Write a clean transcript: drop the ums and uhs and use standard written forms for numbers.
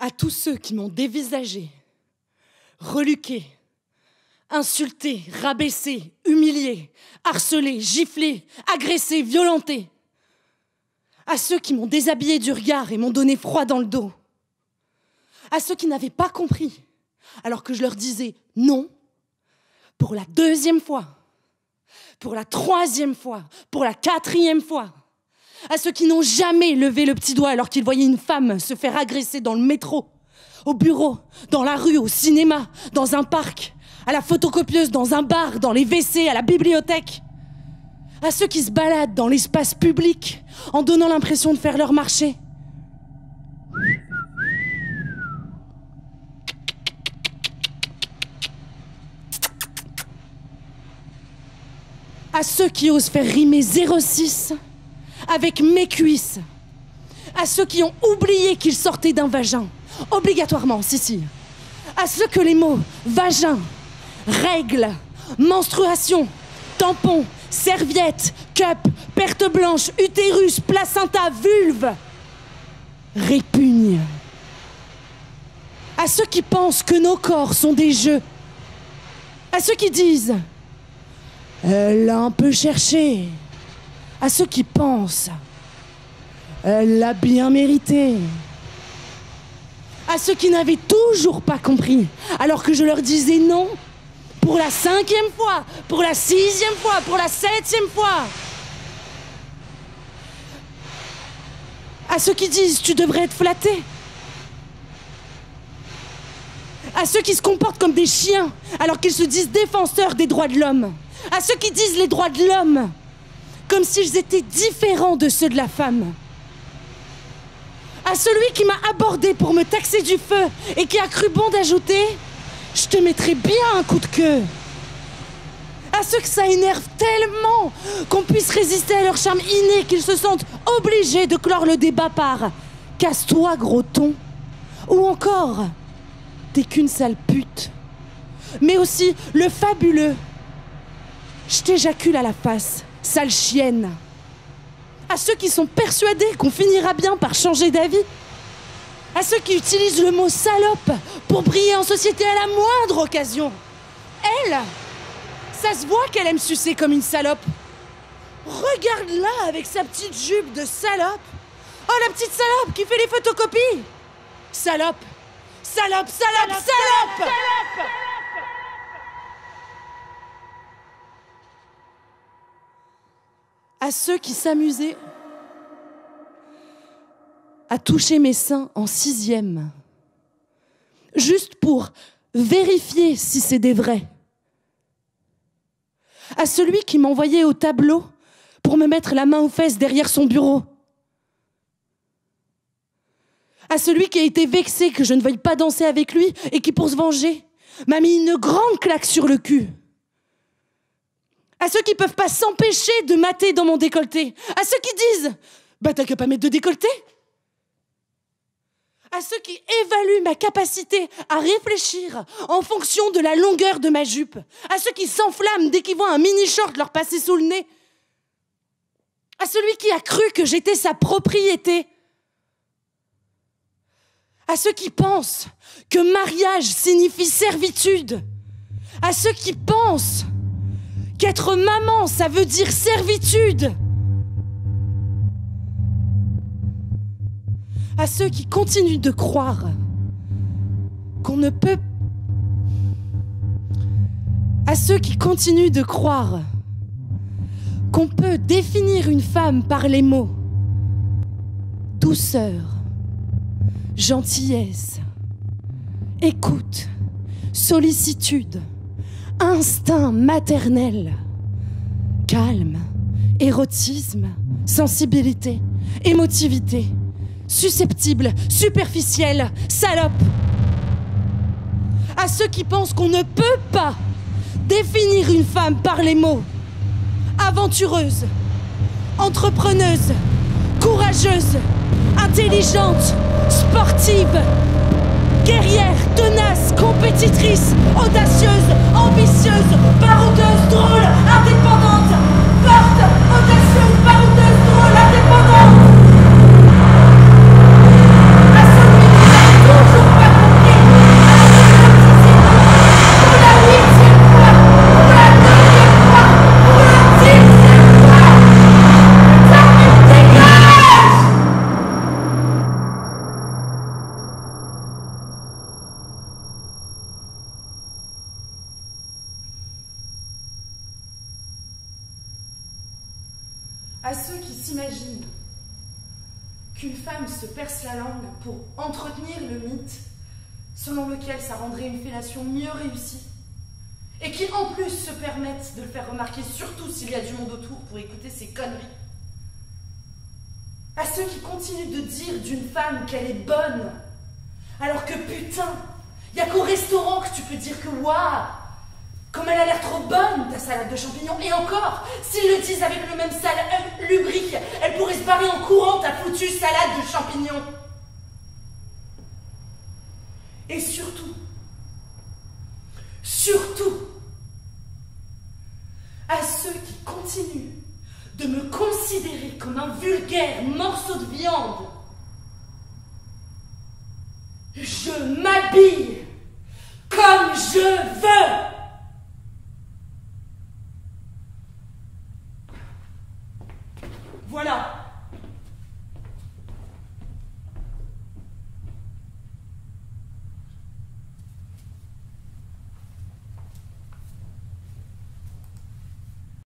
À tous ceux qui m'ont dévisagé, reluqué, insulté, rabaissé, humilié, harcelé, giflé, agressé, violenté. À ceux qui m'ont déshabillé du regard et m'ont donné froid dans le dos. À ceux qui n'avaient pas compris, alors que je leur disais non, pour la 2e fois, pour la 3e fois, pour la 4e fois. À ceux qui n'ont jamais levé le petit doigt alors qu'ils voyaient une femme se faire agresser dans le métro, au bureau, dans la rue, au cinéma, dans un parc, à la photocopieuse, dans un bar, dans les WC, à la bibliothèque. À ceux qui se baladent dans l'espace public en donnant l'impression de faire leur marché. À ceux qui osent faire rimer 06 avec mes cuisses. À ceux qui ont oublié qu'ils sortaient d'un vagin. Obligatoirement, si. À ceux que les mots vagin, règle, menstruation, tampon, serviette, cup, perte blanche, utérus, placenta, vulve répugnent. À ceux qui pensent que nos corps sont des jeux. À ceux qui disent « Elle l'a un peu cherché ». À ceux qui pensent « Elle l'a bien mérité ». À ceux qui n'avaient toujours pas compris, alors que je leur disais non, pour la 5e fois, pour la 6e fois, pour la 7e fois. À ceux qui disent « Tu devrais être flatté ». À ceux qui se comportent comme des chiens, alors qu'ils se disent défenseurs des droits de l'homme. À ceux qui disent les droits de l'homme, comme s'ils étaient différents de ceux de la femme. À celui qui m'a abordé pour me taxer du feu et qui a cru bon d'ajouter « Je te mettrai bien un coup de queue ». À ceux que ça énerve tellement qu'on puisse résister à leur charme inné, qu'ils se sentent obligés de clore le débat par « Casse-toi, gros ton » ou encore « T'es qu'une sale pute ». Mais aussi le fabuleux « Je t'éjacule à la face ». Sale chienne. À ceux qui sont persuadés qu'on finira bien par changer d'avis. À ceux qui utilisent le mot salope pour briller en société à la moindre occasion. Elle, ça se voit qu'elle aime sucer comme une salope. Regarde-la avec sa petite jupe de salope. Oh, la petite salope qui fait les photocopies. Salope, salope, salope, salope. À ceux qui s'amusaient à toucher mes seins en 6e, juste pour vérifier si c'est des vrais. À celui qui m'envoyait au tableau pour me mettre la main aux fesses derrière son bureau. À celui qui a été vexé que je ne veuille pas danser avec lui et qui, pour se venger, m'a mis une grande claque sur le cul. À ceux qui peuvent pas s'empêcher de mater dans mon décolleté. À ceux qui disent « Bah t'as qu'à pas mettre de décolleté ». À ceux qui évaluent ma capacité à réfléchir en fonction de la longueur de ma jupe. À ceux qui s'enflamment dès qu'ils voient un mini-short leur passer sous le nez. À celui qui a cru que j'étais sa propriété. À ceux qui pensent que mariage signifie servitude. À ceux qui pensent qu'être maman, ça veut dire servitude. À ceux qui continuent de croire qu'on ne peut... À ceux qui continuent de croire qu'on peut définir une femme par les mots douceur, gentillesse, écoute, sollicitude, instinct maternel, calme, érotisme, sensibilité, émotivité, susceptible, superficielle, salope. À ceux qui pensent qu'on ne peut pas définir une femme par les mots aventureuse, entrepreneuse, courageuse, intelligente, sportive, guerrière, tenace, compétitrice, audacieuse, ambitieuse, baroudeuse, drôle, indépendante, forte, audacieuse, baroudeuse, drôle, indépendante. À celui qui n'a toujours À ceux qui s'imaginent qu'une femme se perce la langue pour entretenir le mythe selon lequel ça rendrait une fellation mieux réussie, et qui en plus se permettent de le faire remarquer, surtout s'il y a du monde autour pour écouter ces conneries. À ceux qui continuent de dire d'une femme qu'elle est bonne, alors que putain, il n'y a qu'au restaurant que tu peux dire que waouh, comme elle a l'air trop bonne ta salade de champignons. Et encore, s'ils le disent avec le même lubrique, elle pourrait se barrer en courant ta foutue salade de champignons. Et surtout, à ceux qui continuent de me considérer comme un vulgaire morceau de viande, je m'habille comme je veux.